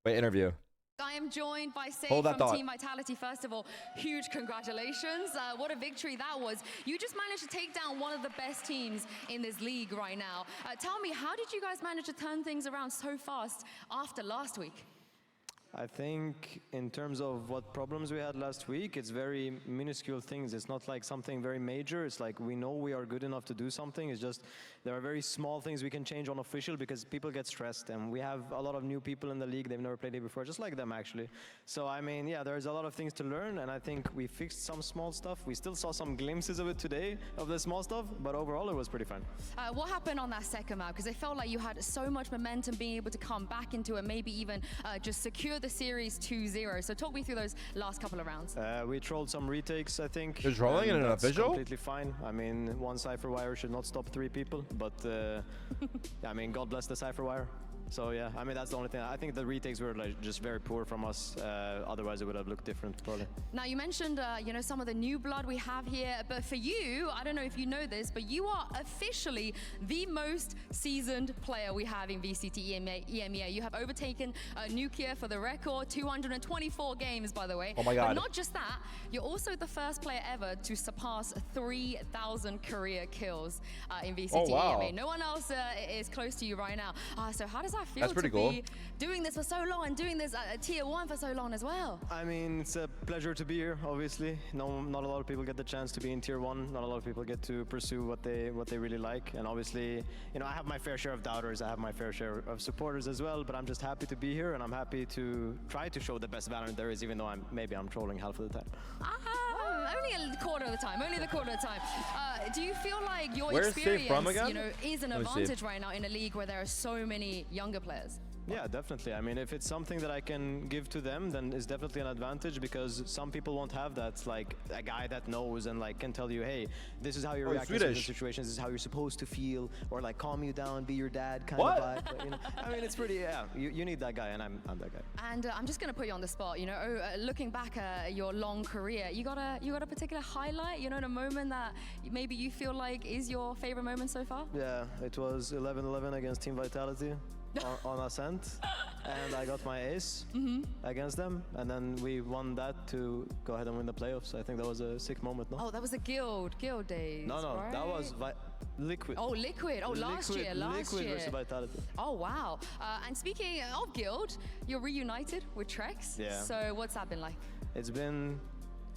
Wait, interview. I am joined by Sayf Hold that from thought. Team Vitality. First of all, huge congratulations. What a victory that was. You just managed to take down one of the best teams in this league right now. Tell me, how did you guys manage to turn things around so fast after last week? I think in terms of what problems we had last week, it's very minuscule things. It's not like something very major. It's like we know we are good enough to do something. It's just there are very small things we can change on official because people get stressed. And we have a lot of new people in the league. They've never played it before, just like them actually. So I mean, yeah, there's a lot of things to learn. And I think we fixed some small stuff. We still saw some glimpses of it today, of the small stuff. But overall, it was pretty fun. What happened on that second map? Because it felt like you had so much momentum being able to come back into it, maybe even just secure the series 2-0. So talk me through those last couple of rounds. We trolled some retakes, I think. You're trolling in an official? Completely fine. I mean, one Cypher wire should not stop 3 people, but I mean, God bless the Cypher wire. So yeah, I mean, that's the only thing. I think the retakes were like just very poor from us. Otherwise, it would have looked different, probably. Now, you mentioned, you know, some of the new blood we have here, but for you, I don't know if you know this, but you are officially the most seasoned player we have in VCT EMEA. You have overtaken Nuclear for the record, 224 games, by the way. Oh my God. But not just that, you're also the first player ever to surpass 3,000 career kills in VCT EMEA. No one else is close to you right now. So how does that feel That's pretty to cool. be doing this for so long and doing this at tier 1 for so long as well? I mean, it's a pleasure to be here, obviously. No, not a lot of people get the chance to be in tier 1. Not a lot of people get to pursue what they really like. And obviously, you know, I have my fair share of doubters. I have my fair share of supporters as well. But I'm just happy to be here, and I'm happy to try to show the best Valorant there is, even though maybe I'm trolling half of the time. Only a quarter of the time. Only the quarter of the time. Do you feel like your Where's Sayf from experience, again? you know, is an Let me see. advantage right now in a league where there are so many younger players? Yeah, definitely. I mean, if it's something that I can give to them, then it's definitely an advantage because some people won't have that. Like a guy that knows and like can tell you, hey, this is how you react in certain situations. This is how you're supposed to feel, or like calm you down, be your dad kind of vibe. But, you know, I mean, it's pretty. Yeah, you need that guy, and I'm that guy. And I'm just going to put you on the spot. You know, looking back at your long career, you got a particular highlight. You know, in a moment that maybe you feel like is your favorite moment so far. Yeah, it was 11-11 against Team Vitality. on Ascent, and I got my ace against them, and then we won that to go ahead and win the playoffs. I think that was a sick moment, no? Oh, that was the guild days. No, right? that was Liquid. Oh, Liquid. Oh, last year. Liquid versus Vitality. Oh, wow. And speaking of guild, you're reunited with Trackz. Yeah. So what's that been like? It's been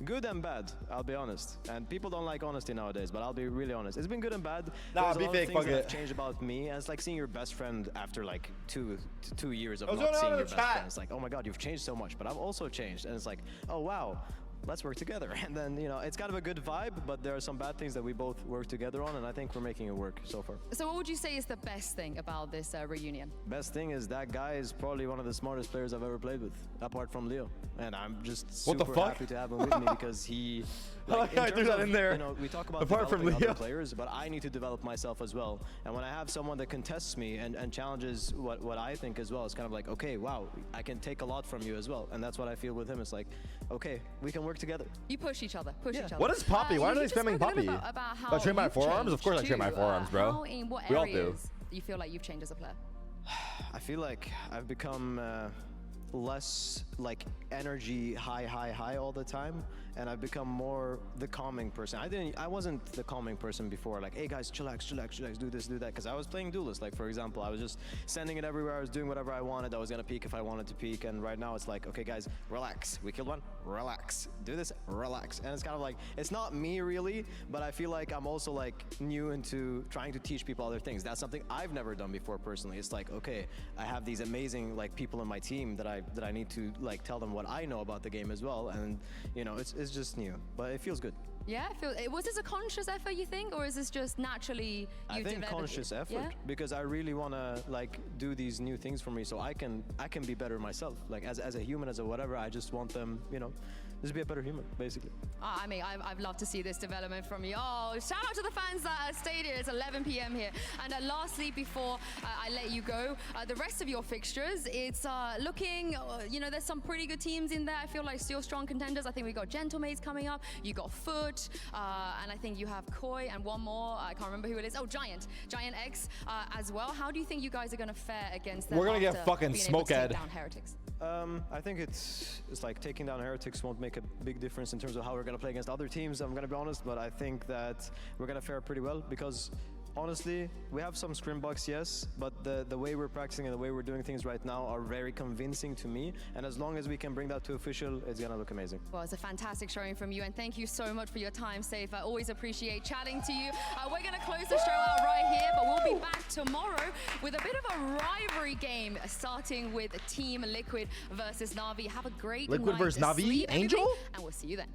good and bad, I'll be honest. And people don't like honesty nowadays, but I'll be really honest. It's been good and bad. Nah, There's be a lot fake, of fuck things that it. have changed about me, and it's like seeing your best friend after like two years of not seeing your best friend. It's like, oh my God, you've changed so much, but I've also changed. And it's like, oh wow, let's work together. And then, you know, it's kind of a good vibe, but there are some bad things that we both work together on, and I think we're making it work so far. So what would you say is the best thing about this reunion? Best thing is that guy is probably one of the smartest players I've ever played with, apart from Leo. And I'm just super happy to have him with me because he... Like, I threw that in there. You know, we talk about apart from developing Leo. other players, but I need to develop myself as well. And when I have someone that contests me and challenges what I think as well, it's kind of like, okay, wow, I can take a lot from you as well. And that's what I feel with him. It's like, okay, we can work together. You push each other. Push each other. What is Poppy? Why are they spamming Poppy? About how Do I train my you've forearms? Of course I train my too. forearms, bro. How, in what We all do. areas do you feel like you've changed as a player? I feel like I've become less like energy high all the time, and I've become more the calming person. I wasn't the calming person before, like, hey guys, chillax, do this, do that, because I was playing duelist. Like, for example, I was just sending it everywhere. I was doing whatever I wanted. I was gonna peek if I wanted to peek, and right now it's like, okay guys, relax. We killed one, relax. Do this, relax. And it's kind of like, it's not me really, but I feel like I'm also like new into trying to teach people other things. That's something I've never done before personally. It's like, okay, I have these amazing like people in my team that I need to like tell them what I know about the game as well, and you know, it's just new, but it feels good. Yeah, was this a conscious effort, you think, or is this just naturally you developed? I think conscious effort, because I really want to like do these new things for me, so I can be better myself. Like as a human, as a whatever, I just want them, you know, just be a better human, basically. I mean, I've loved to see this development from you. Oh, shout out to the fans that stayed here. It's 11 p.m. here. And lastly, before I let you go, the rest of your fixtures, it's looking, you know, there's some pretty good teams in there. I feel like still strong contenders. I think we got Gentlemates coming up. You got Foot, and I think you have Koi and one more. I can't remember who it is. Oh, Giant X as well. How do you think you guys are going to fare against them? We're going to get fucking smoke-ed. Down Heretics? I think it's like taking down Heretics won't make a big difference in terms of how we're gonna play against other teams. I'm gonna be honest, but I think that we're gonna fare pretty well because honestly, we have some scrim bugs, yes, but the way we're practicing and the way we're doing things right now are very convincing to me. And as long as we can bring that to official, it's gonna look amazing. Well, it's a fantastic showing from you, and thank you so much for your time, Sayf. I always appreciate chatting to you. We're gonna close the show out right here, but we'll be back tomorrow with a bit of a rivalry game, starting with Team Liquid versus Na'Vi. Have a great Liquid night versus Na'Vi? sleep, Angel? everybody, and we'll see you then.